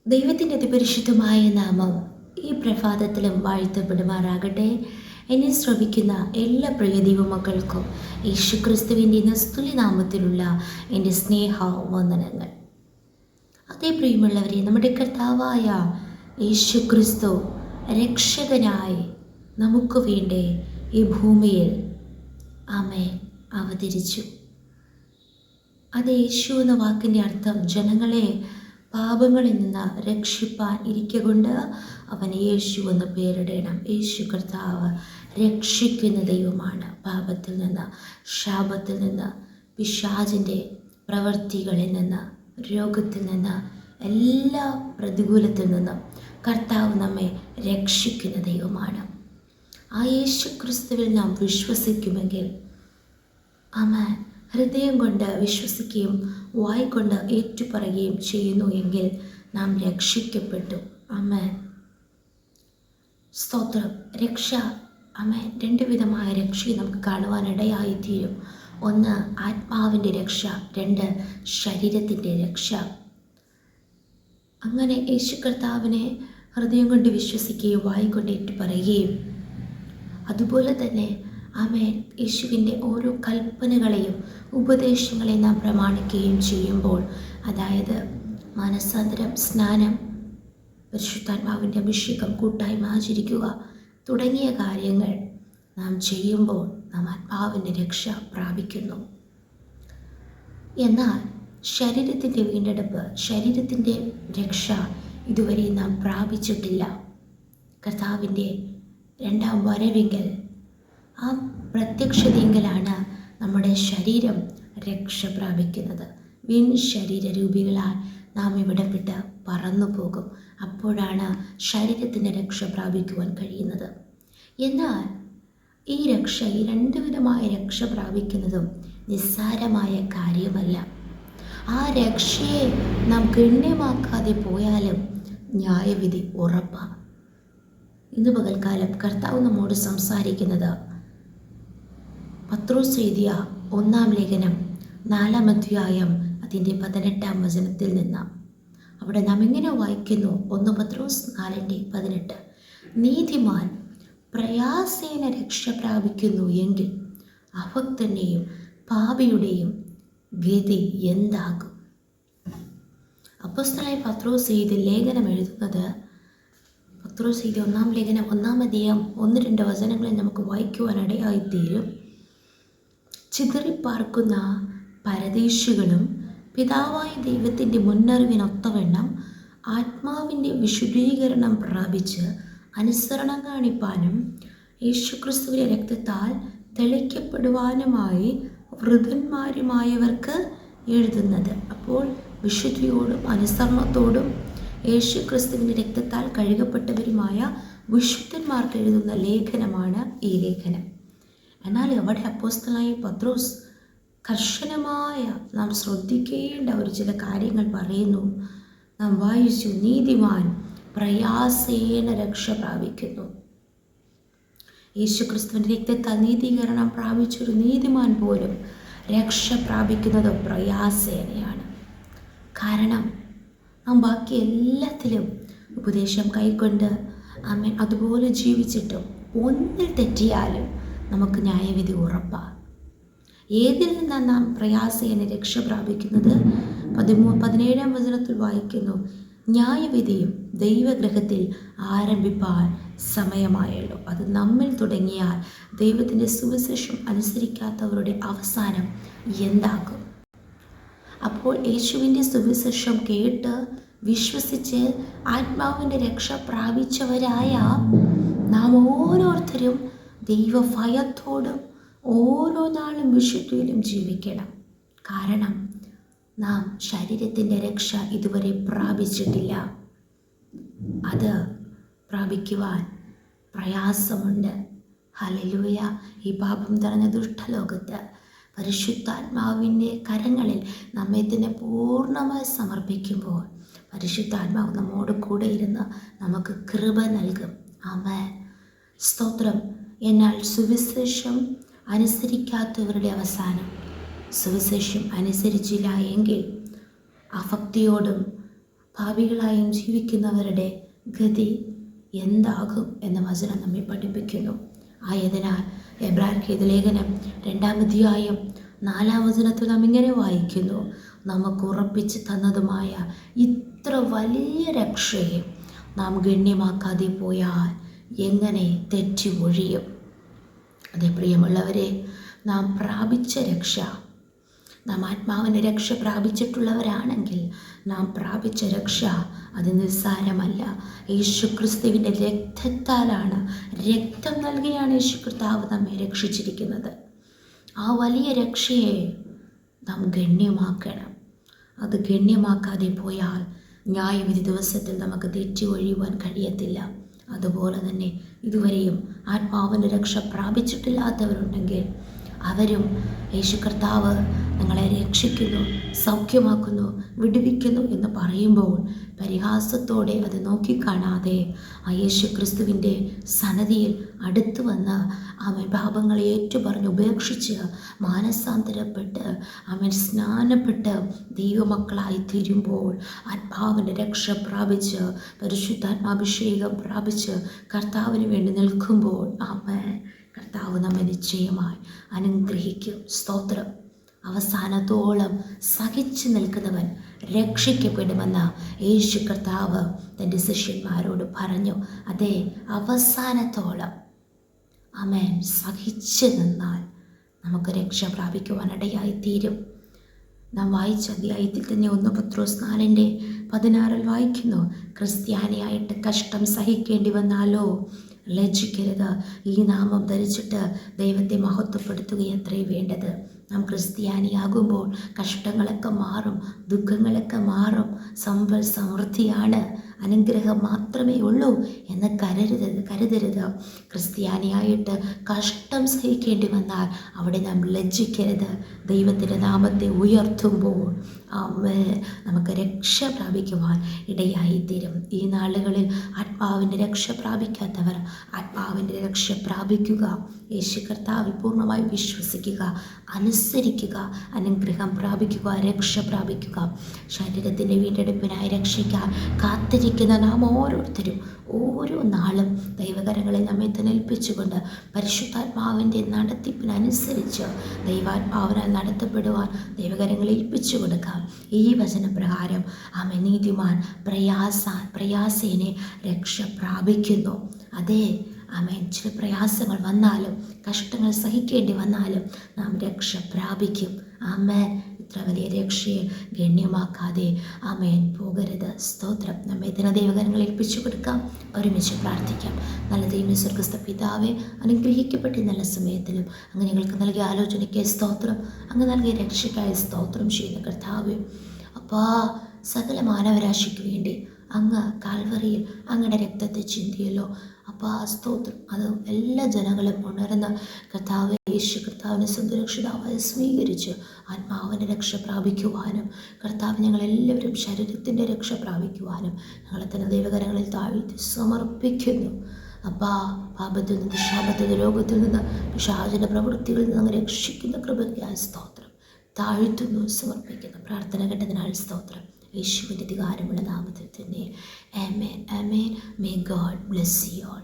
ദൈവത്തിൻ്റെ അതിപരിശുദ്ധമായ നാമം ഈ പ്രഭാതത്തിലും വാഴ്ത്തപ്പെടുമാറാകട്ടെ. എന്നെ ശ്രവിക്കുന്ന എല്ലാ പ്രിയ ദൈവമക്കൾക്കും യേശുക്രിസ്തുവിൻ്റെ നിസ്തുല്യ നാമത്തിലുള്ള എൻ്റെ സ്നേഹ വന്ദനങ്ങൾ. അതേ പ്രിയമുള്ളവരെ, നമ്മുടെ കർത്താവായ യേശുക്രിസ്തു രക്ഷകനായി നമുക്ക് വേണ്ടി ഈ ഭൂമിയിൽ ആമേൻ അവതരിച്ചു. അത് യേശു എന്ന വാക്കിൻ്റെ അർത്ഥം ജനങ്ങളെ പാപങ്ങളിൽ നിന്ന് രക്ഷിപ്പാൻ ഇരിക്കൊണ്ട് അവന് യേശു എന്ന് പേരിടണം. യേശു കർത്താവ് രക്ഷിക്കുന്ന ദൈവമാണ്. പാപത്തിൽ നിന്ന്, ശാപത്തിൽ നിന്ന്, പിശാചിൻ്റെ പ്രവൃത്തികളിൽ നിന്ന്, രോഗത്തിൽ നിന്ന്, എല്ലാ പ്രതികൂലത്തിൽ നിന്നും കർത്താവ് നമ്മെ രക്ഷിക്കുന്ന ദൈവമാണ്. ആ യേശു ക്രിസ്തുവിൽ നാം വിശ്വസിക്കുമെങ്കിൽ, ആമേൻ, ഹൃദയം കൊണ്ട് വിശ്വസിക്കുകയും വായ്കൊണ്ട് ഏറ്റുപറയുകയും ചെയ്യുന്നു എങ്കിൽ നാം രക്ഷിക്കപ്പെട്ടു. ആമേൻ, സ്തോത്രം. രക്ഷ, ആമേൻ, രണ്ട് വിധമായ രക്ഷയെ നമുക്ക് കാണുവാനിടയായിത്തീരും. ഒന്ന് ആത്മാവിൻ്റെ രക്ഷ, രണ്ട് ശരീരത്തിൻ്റെ രക്ഷ. അങ്ങനെ യേശു കർത്താവിനെ ഹൃദയം കൊണ്ട് വിശ്വസിക്കുകയും വായ്കൊണ്ട് ഏറ്റുപറയുകയും അതുപോലെ തന്നെ ആമേൻ യേശുവിൻ്റെ ഓരോ കൽപ്പനകളെയും ഉപദേശങ്ങളെയും നാം പ്രമാണിക്കുകയും ചെയ്യുമ്പോൾ, അതായത് മാനസാന്തരം, സ്നാനം, പരിശുദ്ധാത്മാവിൻ്റെ അഭിഷേകം, കൂട്ടായ്മ ആചരിക്കുക തുടങ്ങിയ കാര്യങ്ങൾ നാം ചെയ്യുമ്പോൾ നാം ആത്മാവിൻ്റെ രക്ഷ പ്രാപിക്കുന്നു. എന്നാൽ ശരീരത്തിൻ്റെ വീണ്ടെടുപ്പ്, ശരീരത്തിൻ്റെ രക്ഷ ഇതുവരെ നാം പ്രാപിച്ചിട്ടില്ല. കർത്താവിൻ്റെ രണ്ടാം വരവെങ്കിൽ, ആ പ്രത്യക്ഷതയെങ്കിലാണ് നമ്മുടെ ശരീരം രക്ഷ പ്രാപിക്കുന്നത്. വീൺ ശരീര രൂപികളാൽ നാം ഇവിടെ വിട്ട് പറന്നു പോകും. അപ്പോഴാണ് ശരീരത്തിൻ്റെ രക്ഷ പ്രാപിക്കുവാൻ കഴിയുന്നത്. എന്നാൽ ഈ രക്ഷ, ഈ രണ്ട് വിധമായ രക്ഷ പ്രാപിക്കുന്നതും നിസ്സാരമായ കാര്യമല്ല. ആ രക്ഷയെ നാം ഗണ്യമാക്കാതെ പോയാലും ന്യായവിധി ഉറപ്പാണ്. ഇന്ന് പകൽക്കാലം കർത്താവ് നമ്മോട് സംസാരിക്കുന്നത് പത്രോസ് എഴുതിയ 1-ാം ലേഖനം 4-ാം അധ്യായം അതിൻ്റെ 18-ാം വചനത്തിൽ നിന്ന്. അവിടെ നാം ഇങ്ങനെ വായിക്കുന്നു, 1 പത്രോസ് 4:18, നീതിമാൻ പ്രയാസേന രക്ഷ പ്രാപിക്കുന്നു എങ്കിൽ അഭക്തൻ്റെയും പാപിയുടെയും ഗതി എന്താകും? അപ്പോസ്തലനായ പത്രോസ് എഴുതിയ ലേഖനം എഴുതുന്നത്, പത്രോസ് എഴുതിയ 1-ാം ലേഖനം 1-ാം അധ്യായം 1-2 വചനങ്ങളിൽ നമുക്ക് വായിക്കുവാനിടയായിത്തീരും. ചിതറിപ്പാർക്കുന്ന പരദേശികളും പിതാവായ ദൈവത്തിൻ്റെ മുന്നറിവിനൊത്തവണ്ണം ആത്മാവിൻ്റെ വിശുദ്ധീകരണം പ്രാപിച്ച് അനുസരണം കാണിപ്പാനും യേശുക്രിസ്തുവിൻ്റെ രക്തത്താൽ തെളിക്കപ്പെടുവാനുമായി വൃദ്ധന്മാരുമായവർക്ക് എഴുതുന്നത്. അപ്പോൾ വിശുദ്ധിയോടും അനുസരണത്തോടും യേശുക്രിസ്തുവിൻ്റെ രക്തത്താൽ കഴുകപ്പെട്ടവരുമായ വിശുദ്ധന്മാർക്ക് എഴുതുന്ന ലേഖനമാണ് ഈ ലേഖനം. എന്നാൽ അവിടെ അപ്പോസ്തലനായ പത്രോസ് കർശനമായ, നാം ശ്രദ്ധിക്കേണ്ട ഒരു ചില കാര്യങ്ങൾ പറയുന്നു. നാം വായിച്ചു, നീതിമാൻ പ്രയാസേന രക്ഷ പ്രാപിക്കുന്നു. യേശുക്രിസ്തുവിൻ്റെ രക്തത്താൽ നീതീകരണം പ്രാപിച്ചൊരു നീതിമാൻ പോലും രക്ഷ പ്രാപിക്കുന്നത് പ്രയാസേനയാണ്. കാരണം നാം ബാക്കി എല്ലാത്തിലും ഉപദേശം കൈക്കൊണ്ട് ആമേൻ അതുപോലെ ജീവിച്ചിട്ടും ഒന്നിൽ തെറ്റിയാലും നമുക്ക് ന്യായവിധി ഉറപ്പാണ്. ഏതിൽ നിന്നാണ് നാം പ്രയാസേന രക്ഷ പ്രാപിക്കുന്നത്? 17-ാം വചനത്തിൽ വായിക്കുന്നു, ന്യായവിധിയും ദൈവഗ്രഹത്തിൽ ആരംഭിപ്പാൻ സമയമായല്ലോ. അത് നമ്മിൽ തുടങ്ങിയാൽ ദൈവത്തിൻ്റെ സുവിശേഷം അനുസരിക്കാത്തവരുടെ അവസാനം എന്താകും? അപ്പോൾ യേശുവിൻ്റെ സുവിശേഷം കേട്ട് വിശ്വസിച്ച് ആത്മാവിൻ്റെ രക്ഷ പ്രാപിച്ചവരായ നാം ഓരോരുത്തരും ദൈവഭയത്തോടും ഓരോ നാളും വിശുദ്ധിയിലും ജീവിക്കണം. കാരണം നാം ശരീരത്തിൻ്റെ രക്ഷ ഇതുവരെ പ്രാപിച്ചിട്ടില്ല. അത് പ്രാപിക്കുവാൻ പ്രയാസമുണ്ട്. ഹല്ലേലൂയ. ഈ പാപം നിറഞ്ഞ ദുഷ്ടലോകത്ത് പരിശുദ്ധാത്മാവിൻ്റെ കരങ്ങളിൽ നമ്മെ തന്നെ പൂർണ്ണമായി സമർപ്പിക്കുമ്പോൾ പരിശുദ്ധാത്മാവ് നമ്മോട് കൂടെ ഇരുന്ന് നമുക്ക് കൃപ നൽകും. ആമേൻ, സ്തോത്രം. എന്നാൽ സുവിശേഷം അനുസരിക്കാത്തവരുടെ അവസാനം, സുവിശേഷം അനുസരിച്ചില്ല എങ്കിൽ അഭക്തിയോടും പാപികളായും ജീവിക്കുന്നവരുടെ ഗതി എന്താകും എന്ന വചനം നമ്മെ പഠിപ്പിക്കുന്നു. ആയതിനാൽ എബ്രായർക്കെഴുതിയ ലേഖനം 2-ാം അധ്യായം 4-ാം വചനത്തിൽ നാം ഇങ്ങനെ വായിക്കുന്നു: നമുക്ക് ഉറപ്പിച്ച് തന്നതുമായ ഇത്ര വലിയ രക്ഷയെ നാം ഗണ്യമാക്കാതെ പോയാൽ എങ്ങനെ തെറ്റി ഒഴിയും? അതേ പ്രിയമുള്ളവരെ, നാം പ്രാപിച്ച രക്ഷ, നാം ആത്മാവിൻ്റെ രക്ഷ പ്രാപിച്ചിട്ടുള്ളവരാണെങ്കിൽ നാം പ്രാപിച്ച രക്ഷ അത് നിസ്സാരമല്ല. യേശു ക്രിസ്തുവിൻ്റെ രക്തത്താലാണ്, രക്തം നൽകിയാണ് യേശു കർത്താവ് നമ്മെ രക്ഷിച്ചിരിക്കുന്നത്. ആ വലിയ രക്ഷയെ നാം ഗണ്യമാക്കണം. അത് ഗണ്യമാക്കാതെ പോയാൽ ന്യായവിധി ദിവസത്തിൽ നമുക്ക് തെറ്റി ഒഴിയുവാൻ കഴിയത്തില്ല. അതുപോലെ തന്നെ ഇതുവരെയും ആത്മാവിൻ്റെ രക്ഷ പ്രാപിച്ചിട്ടില്ലാത്തവരുണ്ടെങ്കിൽ അവരും യേശു കർത്താവ് നിങ്ങളെ രക്ഷിക്കുന്നു, സൗഖ്യമാക്കുന്നു, വിടുവിക്കുന്നു എന്ന് പറയുമ്പോൾ പരിഹാസത്തോടെ അത് നോക്കിക്കാണാതെ ആ യേശു ക്രിസ്തുവിൻ്റെ സന്നദ്ധിയിൽ അടുത്തു വന്ന് അവൻ പാപങ്ങളെ ഏറ്റുപറഞ്ഞ് ഉപേക്ഷിച്ച് മാനസാന്തരപ്പെട്ട് അവൻ സ്നാനപ്പെട്ട് ദൈവമക്കളായി തീരുമ്പോൾ ആത്മാവിൻ്റെ രക്ഷ പ്രാപിച്ച് പരിശുദ്ധാത്മാഭിഷേകം പ്രാപിച്ച് കർത്താവിന് വേണ്ടി നിൽക്കുമ്പോൾ അവൻ കർത്താവ് നമ്മെ നിശ്ചയമായി അനുഗ്രഹിക്കും. സ്തോത്രം. അവസാനത്തോളം സഹിച്ചു നിൽക്കുന്നവൻ രക്ഷിക്കപ്പെടുമെന്ന് യേശു കർത്താവ് തൻ്റെ ശിഷ്യന്മാരോട് പറഞ്ഞു. അതെ, അവസാനത്തോളം ആമേൻ സഹിച്ചു നിന്നാൽ നമുക്ക് രക്ഷ പ്രാപിക്കുവാനിടയായി തീരും. നാം വായിച്ച അധ്യായത്തിൽ തന്നെ 1 പത്രോസ് 4:16 വായിക്കുന്നു: ക്രിസ്ത്യാനിയായിട്ട് കഷ്ടം സഹിക്കേണ്ടി വന്നാലോ ലജ്ജിക്കരുത്, ഈ നാമം ധരിച്ചിട്ട് ദൈവത്തെ മഹത്വപ്പെടുത്തുകയത്രേ വേണ്ടത്. നാം ക്രിസ്ത്യാനിയാകുമ്പോൾ കഷ്ടങ്ങളൊക്കെ മാറും, ദുഃഖങ്ങളൊക്കെ മാറും, സമ്പൽ സമൃദ്ധിയാണ്, അനുഗ്രഹം മാത്രമേ ഉള്ളൂ എന്ന് കരുതരുത്. ക്രിസ്ത്യാനിയായിട്ട് കഷ്ടം സഹിക്കേണ്ടി വന്നാൽ അവിടെ നാം ലജ്ജിക്കരുത്. ദൈവത്തിൻ്റെ നാമത്തെ ഉയർത്തുമ്പോൾ നമുക്ക് രക്ഷ പ്രാപിക്കുവാൻ ഇടയായിത്തീരും. ഈ നാളുകളിൽ ആത്മാവിൻ്റെ രക്ഷ പ്രാപിക്കാത്തവർ ആത്മാവിൻ്റെ രക്ഷ പ്രാപിക്കുക. യേശു കർത്താവിൽ പൂർണ്ണമായി വിശ്വസിക്കുക, അനുസരിക്കുക, അനുഗ്രഹം പ്രാപിക്കുക, രക്ഷ പ്രാപിക്കുക. ശരീരത്തിൻ്റെ വീണ്ടെടുപ്പിനായി രക്ഷിക്കാൻ കാത്തിരിക്കുന്ന നാം ഓരോരുത്തരും ഓരോ നാളും ദൈവകരങ്ങളിൽ നമ്മെ തന്നെ ഏൽപ്പിച്ചുകൊണ്ട് പരിശുദ്ധാത്മാവിൻ്റെ നടത്തിപ്പിനനുസരിച്ച് ദൈവാത്മാവിനാൽ നടത്തപ്പെടുവാൻ ദൈവകരങ്ങളിൽ ഏൽപ്പിച്ചു കൊടുക്കാം. ഈ വചനപ്രകാരം ആമേൻ നീതിമാൻ പ്രയാസേനെ രക്ഷ പ്രാപിക്കുന്നു. അതേ ആമേൻ, ചില പ്രയാസങ്ങൾ വന്നാലും കഷ്ടങ്ങൾ സഹിക്കേണ്ടി വന്നാലും നാം രക്ഷ പ്രാപിക്കും. ആമേൻ. ഇത്ര വലിയ രക്ഷയെ ഗണ്യമാക്കാതെ ആമേൻ പോകരുത്. സ്തോത്രം. നമ്മെ തന്നെ ദൈവകരങ്ങളിൽ ഏൽപ്പിച്ചു കൊടുക്കാം. ഒരുമിച്ച് പ്രാർത്ഥിക്കാം. നല്ല ദൈവമേ, സ്വർഗ്ഗസ്ഥ പിതാവേ, അനുഗ്രഹിക്കപ്പെട്ട നല്ല സമയത്തിലും അങ്ങ് ഞങ്ങൾക്ക് നൽകിയ ആലോചനയ്ക്ക് സ്തോത്രം, അങ്ങ് നൽകിയ രക്ഷയ്ക്കായി സ്തോത്രം ചെയ്യുന്ന കർത്താവേ. അപ്പാ, സകല മാനവരാശിക്ക് വേണ്ടി അങ്ങ് കാൽവറിയിൽ അങ്ങയുടെ രക്തത്തെ ചിന്തിയല്ലോ. അപ്പോൾ ആ സ്തോത്രം അത് എല്ലാ ജനങ്ങളും ഉണർന്ന കർത്താവ് യേശു കർത്താവിനെ സ്വന്തം രക്ഷിതാവായി സ്വീകരിച്ച് ആത്മാവിൻ്റെ രക്ഷ പ്രാപിക്കുവാനും കർത്താവ് ഞങ്ങളെല്ലാവരും ശരീരത്തിൻ്റെ രക്ഷ പ്രാപിക്കുവാനും ഞങ്ങളെ തന്നെ ദൈവകരങ്ങളിൽ താഴ്ത്തി സമർപ്പിക്കുന്നു. അപ്പാ, പാപത്തിൽ നിന്ന്, ശാപത്തിൽ നിന്ന്, രോഗത്തിൽ നിന്ന്, പിശാചിൻ്റെ പ്രവൃത്തികളിൽ നിന്ന് അങ്ങ് രക്ഷിക്കുന്ന കൃപയ്ക്കായി സ്തോത്രം താഴ്ത്തുന്നു, സമർപ്പിക്കുന്നു. പ്രാർത്ഥന കേട്ടതിനാൽ സ്തോത്രം. യേശുവിൻ്റെ അധികാരമുള്ള നാമത്തിൽ തന്നെ. ആമേൻ, ആമേൻ. May God bless you all.